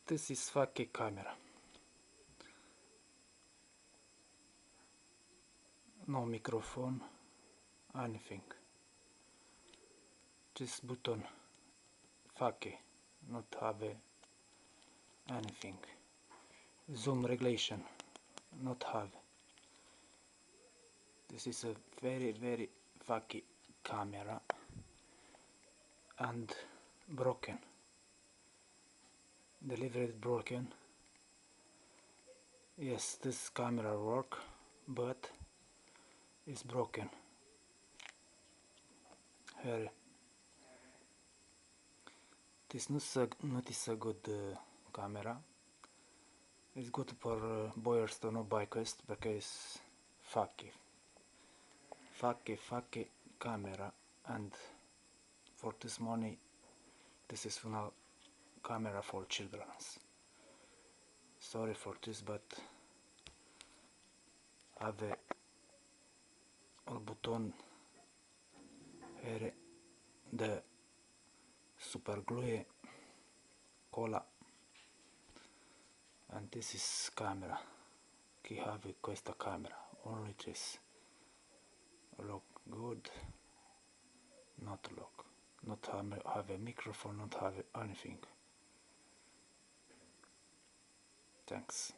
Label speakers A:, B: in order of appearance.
A: This is fucking camera. No microphone, anything. This button, fucking, not have anything. Zoom regulation, not have. This is a very fucking camera and broken. Delivered broken. Yes, this camera work, but it's broken. Here. This not is a good camera. It's good for buyers to no bikers because fucky camera, and for this money this is final camera for children. Sorry for this, but have a button here, the super glue cola, and this is camera. Chi have questa camera? Only this. Look good. Not look. Not have a microphone. Not have anything. Thanks.